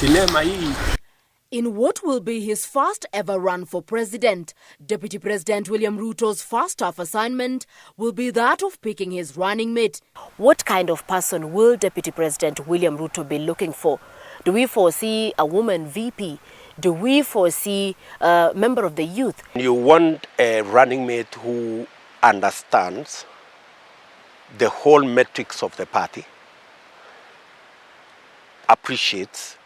Sinema hii. In what will be his first ever run for president, Deputy President William Ruto's first tough assignment will be that of picking his running mate. What kind of person will Deputy President William Ruto be looking for? Do we foresee a woman VP? Do we foresee a member of the youth? You want a running mate who understands the whole metrics of the party, appreciates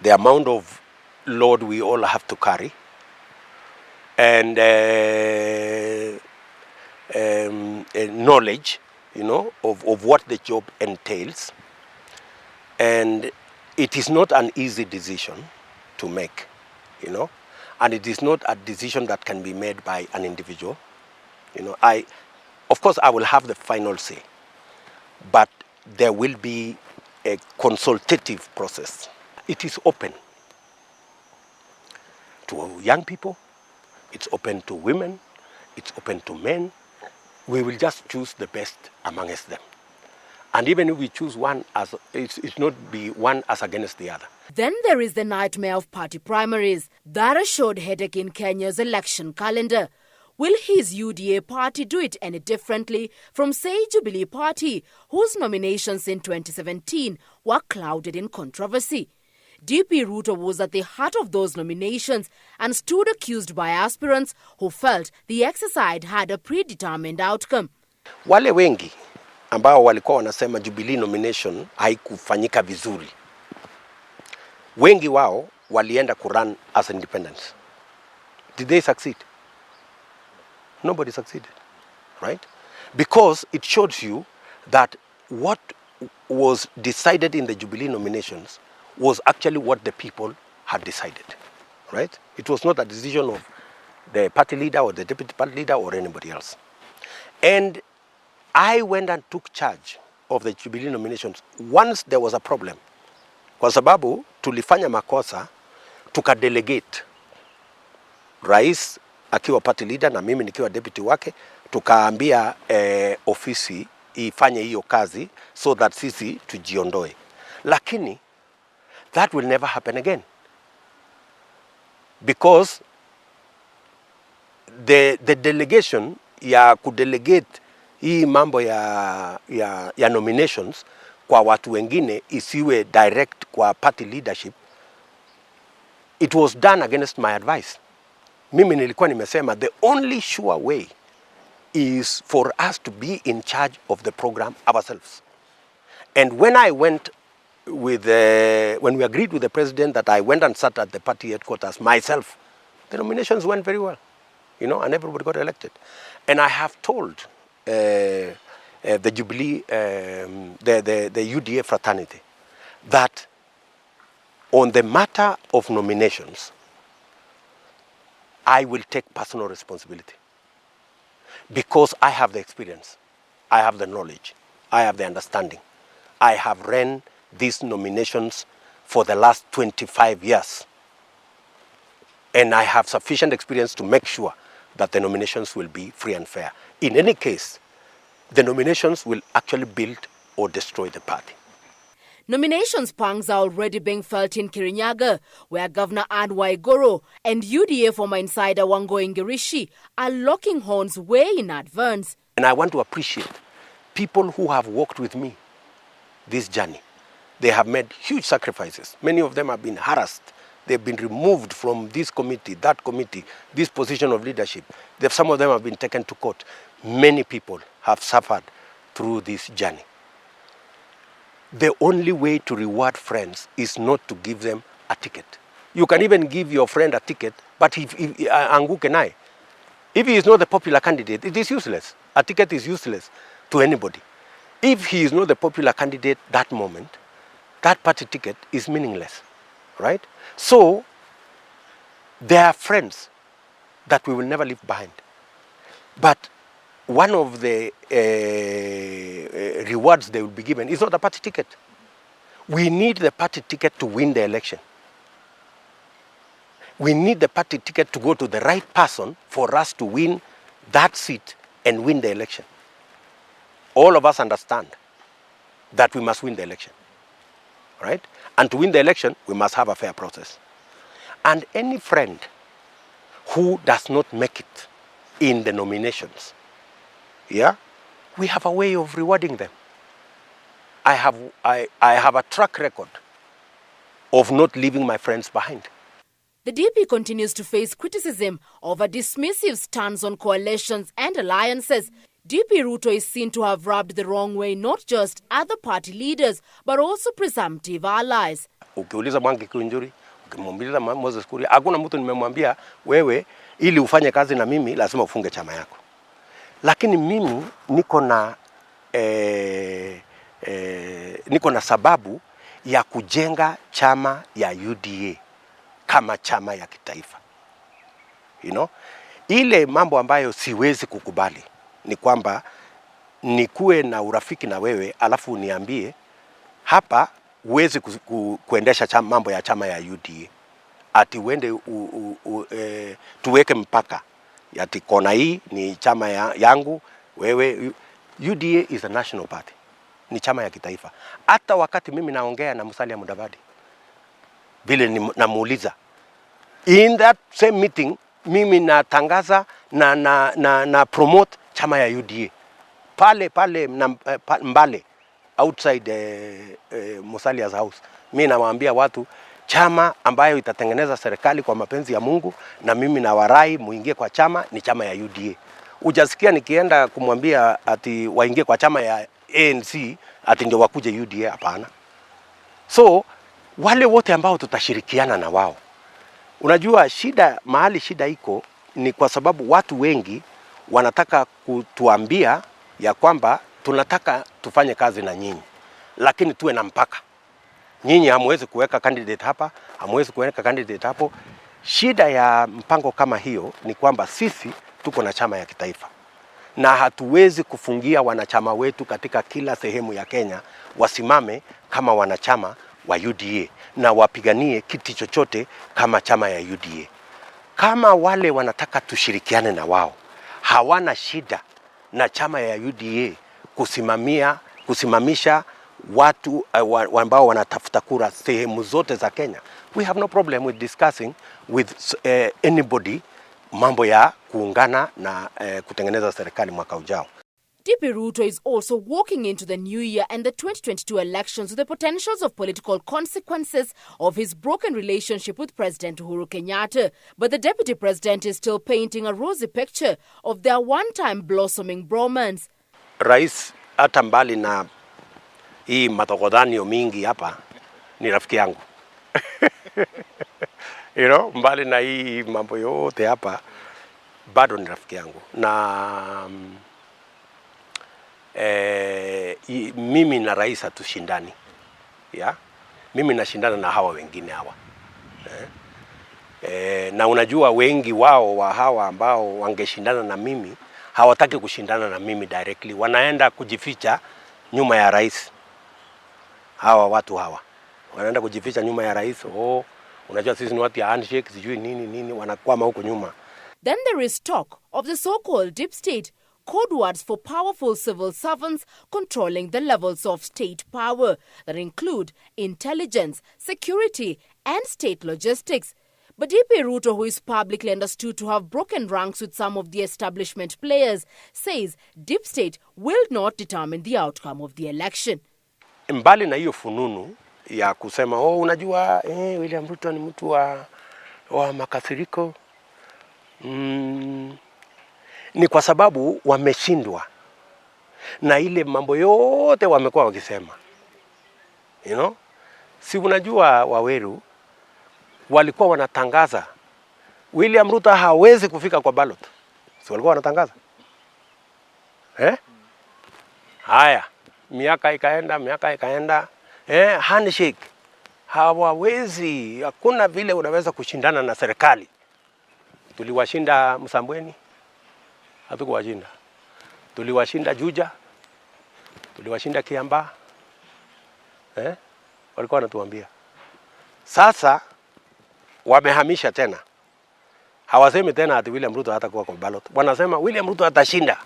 the amount of load we all have to carry, and knowledge, of what the job entails. And it is not an easy decision to make, and it is not a decision that can be made by an individual. Of course, I will have the final say, but there will be a consultative process. It is open to young people, it's open to women, it's open to men. We will just choose the best amongst them. And even if we choose one, it's not be one as against the other. Then there is the nightmare of party primaries, that assured headache in Kenya's election calendar. Will his UDA party do it any differently from, say, Jubilee Party, whose nominations in 2017 were clouded in controversy? DP Ruto was at the heart of those nominations and stood accused by aspirants who felt the exercise had a predetermined outcome. Wale wengi ambao walikuwa wanasema Jubilee nomination haikufanyika vizuri, wengi wao walienda kurun as independents. Did they succeed? Nobody succeeded, right? Because it shows you that what was decided in the Jubilee nominations was actually what the people had decided, right? It was not a decision of the party leader or the deputy party leader or anybody else. And I went and took charge of the Jubilee nominations once there was a problem. Kwa sababu tulifanya makosa, tukadelegate. Rais akiwa party leader na mimi nikiwa deputy wake, tukaambia ofisi ifanye hiyo kazi so that sisi tujiondoe. Lakini that will never happen again, because the delegation ya kudelegate hii mambo ya nominations kwa watu wengine isiwe direct kwa party leadership, it was done against my advice. Mimi nilikuwa nimesema the only sure way is for us to be in charge of the program ourselves. And when I went when we agreed with the president that I went and sat at the party headquarters myself, the nominations went very well, and everybody got elected. And I have told the Jubilee, the UDA fraternity, that on the matter of nominations, I will take personal responsibility, because I have the experience, I have the knowledge, I have the understanding. I have ran these nominations for the last 25 years. And I have sufficient experience to make sure that the nominations will be free and fair. In any case, the nominations will actually build or destroy the party. Nominations pangs are already being felt in Kirinyaga, where Governor Anne Waiguru and UDA former insider Wangoi Ngirishi are locking horns way in advance. And I want to appreciate people who have walked with me this journey. They have made huge sacrifices. Many of them have been harassed. They've been removed from this committee, that committee, this position of leadership. Some of them have been taken to court. Many people have suffered through this journey. The only way to reward friends is not to give them a ticket. You can even give your friend a ticket, but if he is not the popular candidate, it is useless. A ticket is useless to anybody. If he is not the popular candidate that moment, that party ticket is meaningless, right? So there are friends that we will never leave behind. But one of the rewards they will be given is not a party ticket. We need the party ticket to win the election. We need the party ticket to go to the right person for us to win that seat and win the election. All of us understand that we must win the election. right? And to win the election, we must have a fair process. And any friend who does not make it in the nominations, yeah, we have a way of rewarding them. I have a track record of not leaving my friends behind. The DP continues to face criticism of a dismissive stance on coalitions and alliances. DP Ruto is seen to have rubbed the wrong way not just other party leaders, but also presumptive allies. Ukiuliza Mwangi Kiunjuri, ukimuuliza Moses Kuria, hakuna mtu nimemwambia wewe ili ufanye kazi na mimi lazima ufunge chama yako. Lakini mimi niko na sababu ya kujenga chama ya UDA kama chama ya kitaifa. You know? Ile mambo ambayo siwezi kukubali ni kwamba nikuwe na urafiki na wewe alafu uniambie hapa huwezi kuendesha mambo ya chama ya UDA. Ati uende tuweke mpaka. Ati kona hii ni chama yangu, wewe. UDA is a national party. Ni chama ya kitaifa. Hata wakati mimi naongea na Musalia Mudavadi, vile namuuliza, in that same meeting, mimi natangaza na promote chama ya UDA. Pale Mbale, outside Musalia's house. Mimi nawaambia watu, chama ambayo itatengeneza serikali kwa mapenzi ya Mungu, na mimi na warai muingie kwa chama, ni chama ya UDA. Ujasikia nikienda kumwambia ati waingie kwa chama ya ANC ati ndio wakuje UDA, hapana. So wale wote ambao tutashirikiana na wao, unajua mahali shida iko ni kwa sababu watu wengi wanataka kutuambia ya kwamba tunataka tufanye kazi na nyinyi, lakini tuwe na mpaka. Nyinyi hamwezi kuweka candidate hapa, hamwezi kuweka candidate hapo. Shida ya mpango kama hiyo ni kwamba sisi tuko na chama ya kitaifa, na hatuwezi kufungia wanachama wetu katika kila sehemu ya Kenya wasimame kama wanachama wa UDA na wapiganie kiti chochote kama chama ya UDA. Kama wale wanataka tushirikiane na wao, hawana shida na chama ya UDA kusimamisha watu ambao wanatafuta kura sehemu zote za Kenya. We have no problem with discussing with anybody mambo ya kuungana na kutengeneza serikali mwaka ujao. DP Ruto is also walking into the new year and the 2022 elections with the potentials of political consequences of his broken relationship with President Uhuru Kenyatta. But the Deputy President is still painting a rosy picture of their one-time blossoming bromance. Rais hata mbali na hii matokodhanio mingi hapa ni rafiki yangu. You know, mbali na hii mambo yote hapa bado ni rafiki yangu. Na mimi na rais hatushindani. Yeah? Mimi nashindana na hawa wengine hawa. Na unajua wengi wao wa hawa ambao wangeshindana na mimi hawataki kushindana na mimi directly. Wanaenda kujificha nyuma ya rais. Watu hawa wanaenda kujificha nyuma ya rais. Unajua sisi ni watu ya handshake, sijui nini, wanakwama huko nyuma. Then there is talk of the so-called deep state, code words for powerful civil servants controlling the levels of state power that include intelligence, security, and state logistics. But DP Ruto, who is publicly understood to have broken ranks with some of the establishment players, says deep state will not determine the outcome of the election. Mbali na hiyo fununu ya kusema unajua William Ruto ni mtu wa makasiriko, ni kwa sababu wameshindwa na ile mambo yote wamekuwa wakisema. You know? Si unajua Waweru walikuwa wanatangaza William Ruto hawezi kufika kwa ballot. Si walikuwa wanatangaza? Haya, miaka ikaenda, handshake. Hawawezi, hakuna vile unaweza kushindana na serikali. Tuliwashinda Msambweni, hatukuwashinda. Tuliwashinda Juja, tuliwashinda Kiambaa. Walikuwa wanatuambia. Sasa wamehamisha tena. Hawasemi tena ati William Ruto hatakuwa kwa ballot. Wanasema William Ruto atashinda,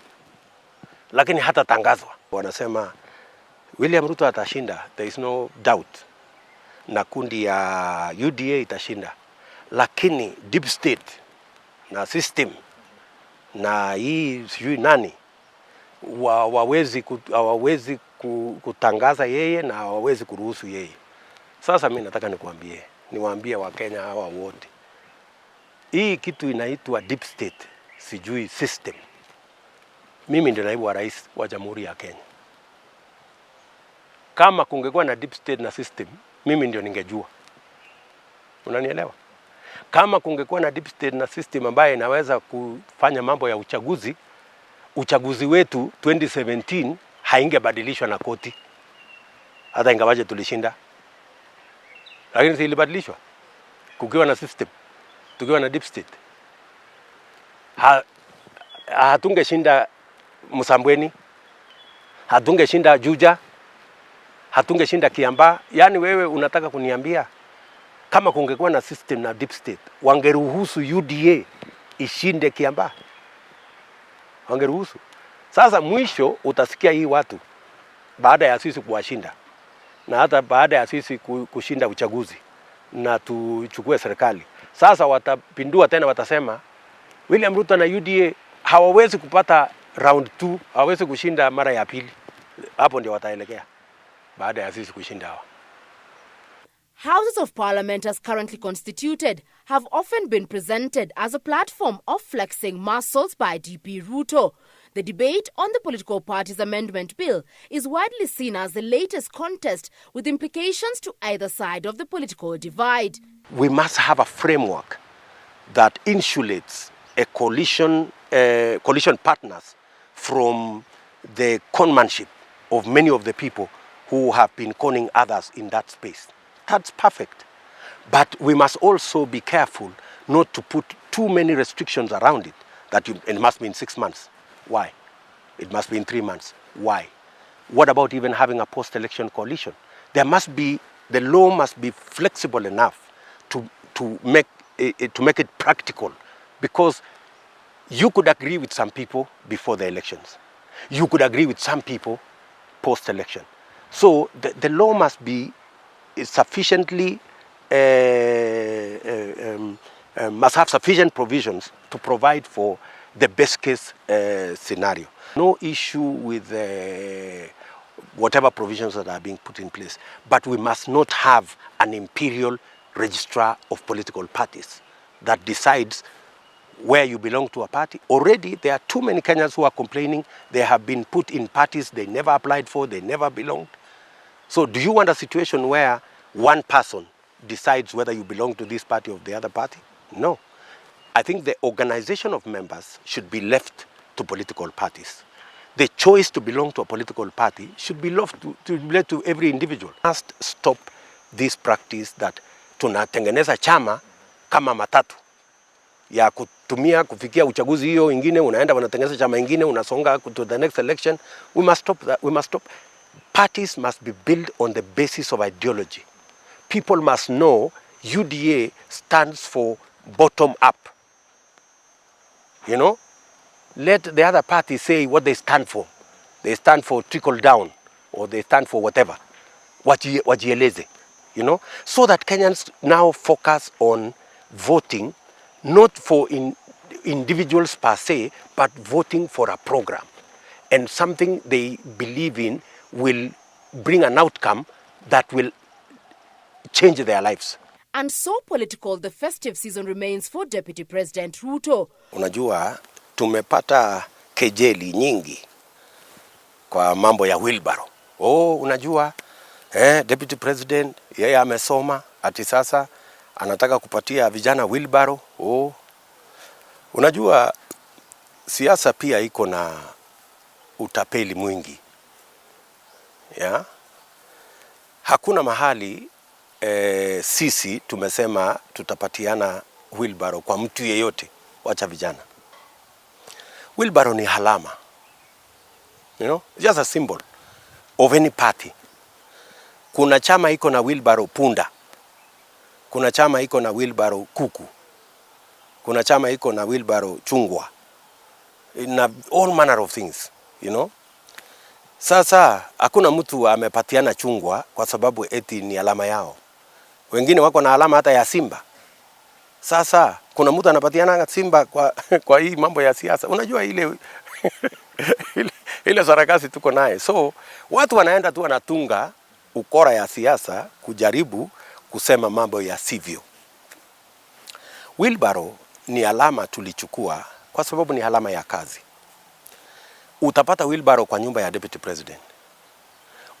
lakini hatatangazwa. Wanasema William Ruto atashinda, there is no doubt. na kundi ya UDA itashinda, lakini deep state na system na hii sijui nani hawawezi kutangaza yeye na hawawezi kuruhusu yeye. Sasa mimi nataka niwaambie Wakenya hawa wote, hii kitu inaitwa deep state, sijui system. Mimi ndio naibu wa rais wa Jamhuri ya Kenya. Kama kungekuwa na deep state na system, mimi ndio ningejua. Unanielewa? Kama kungekuwa na deep state na system ambaye inaweza kufanya mambo ya uchaguzi wetu 2017 haingebadilishwa na koti, hata ingawaje tulishinda. Lakini ilibadilishwa kukiwa na system, tukiwa na deep state. Hatungeshinda Msambweni, hatungeshinda Juja, hatungeshinda Kiambaa. Yani wewe unataka kuniambia kama kungekuwa na system na deep state wangeruhusu UDA ishinde Kiambaa? Wangeruhusu? Sasa mwisho utasikia hii watu baada ya sisi kuwashinda na hata baada ya sisi kushinda uchaguzi na tuchukue serikali, sasa watapindua tena, watasema William Ruto na UDA hawawezi kupata round 2, hawawezi kushinda mara ya pili. Hapo ndio wataelekea baada ya sisi kushinda hawa. Houses of Parliament as currently constituted have often been presented as a platform of flexing muscles by DP Ruto. The debate on the Political Parties Amendment Bill is widely seen as the latest contest with implications to either side of the political divide. We must have a framework that insulates a coalition partners from the conmanship of many of the people who have been conning others in that space. That's perfect. But we must also be careful not to put too many restrictions around it, that it must be in 6 months. Why? It must be in 3 months. Why? What about even having a post-election coalition? The law must be flexible enough to make it practical, because you could agree with some people before the elections. You could agree with some people post-election. So the law must be sufficiently must have sufficient provisions to provide for the best case scenario. No issue with whatever provisions that are being put in place, but we must not have an imperial registrar of political parties that decides where you belong to a party. Already there are too many Kenyans who are complaining they have been put in parties they never applied for, they never belonged. So do you want a situation where one person decides whether you belong to this party or the other party? No. I think the organization of members should be left to political parties. The choice to belong to a political party should be left to every individual. We must stop this practice that tunatengeneza chama kama matatu ya kutumia kufikia uchaguzi hiyo ingine, unaenda unatengeneza chama ingine, unasonga to the next election. We must stop that. We must stop. Parties must be built on the basis of ideology. People must know UDA stands for bottom up. You know, let the other party say what they stand for. They stand for trickle down, or they stand for whatever. Wajieleze, you know, so that Kenyans now focus on voting, not for individuals per se, but voting for a program and something they believe in will bring an outcome that will change their lives. And so political the festive season remains for Deputy President Ruto. Unajua, tumepata kejeli nyingi kwa mambo ya wheelbarrow. Unajua, Deputy President yeye amesoma, ati sasa anataka kupatia vijana wheelbarrow. Unajua, siasa pia iko na utapeli mwingi. Yeah? Hakuna mahali sisi tumesema tutapatiana wheelbarrow kwa mtu yeyote, wacha vijana. Wheelbarrow ni halama. You know, just a symbol of any party. Kuna chama iko na wheelbarrow punda. Kuna chama iko na wheelbarrow kuku. Kuna chama iko na wheelbarrow chungwa. In all manner of things, you know. Sasa hakuna mtu amepatiana chungwa kwa sababu eti ni alama yao. wengine wako na alama hata ya simba. Sasa kuna mtu anapatiana simba kwa hii mambo ya siasa. Unajua ile ile sarakasi tuko naye. So watu wanaenda tu wanatunga ukora ya siasa kujaribu kusema mambo ya sivyo. Wheelbarrow ni alama tulichukua kwa sababu ni alama ya kazi. Utapata wheelbarrow kwa nyumba ya deputy president.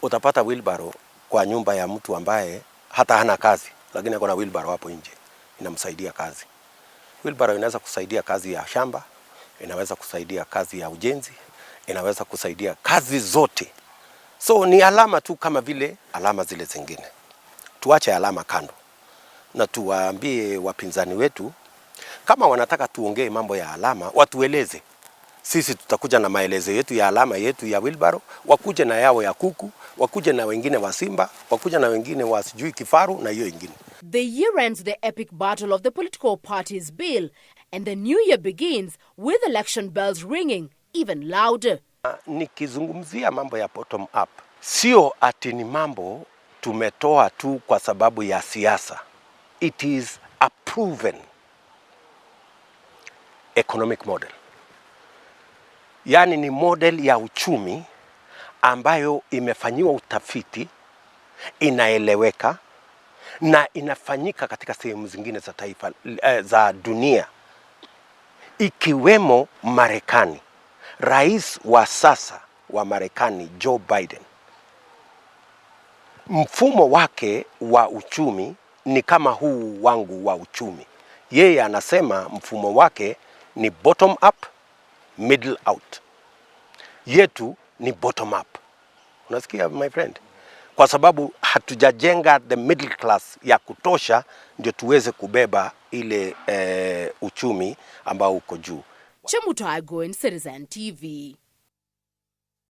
Utapata wheelbarrow kwa nyumba ya mtu ambaye hata hana kazi, lakini ako na wheelbarrow hapo nje. Inamsaidia kazi. Wheelbarrow inaweza kusaidia kazi ya shamba, inaweza kusaidia kazi ya ujenzi, inaweza kusaidia kazi zote. So ni alama tu kama vile alama zile zingine. Tuache alama kando. Na tuwaambie wapinzani wetu kama wanataka tuongee mambo ya alama, watueleze. Sisi tutakuja na maelezo yetu ya alama yetu ya wheelbarrow, wakuje na yao ya kuku, wakuje na wengine wa simba, wakuje na wengine wa sijui kifaru na hiyo ingine. The year ends the epic battle of the political parties bill, and the new year begins with election bells ringing even louder. Nikizungumzia mambo ya bottom up, sio ati ni mambo tumetoa tu kwa sababu ya siasa. It is a proven economic model. Yani ni model ya uchumi ambayo imefanyiwa utafiti, inaeleweka na inafanyika katika sehemu zingine za taifa za dunia, ikiwemo Marekani. Rais wa sasa wa Marekani Joe Biden, mfumo wake wa uchumi ni kama huu wangu wa uchumi. Yeye anasema mfumo wake ni bottom up, middle out. Yetu ni bottom up. Unasikia my friend? Kwa sababu hatujajenga the middle class ya kutosha ndio tuweze kubeba ile uchumi ambao uko juu. Chemutai Goin, Citizen TV.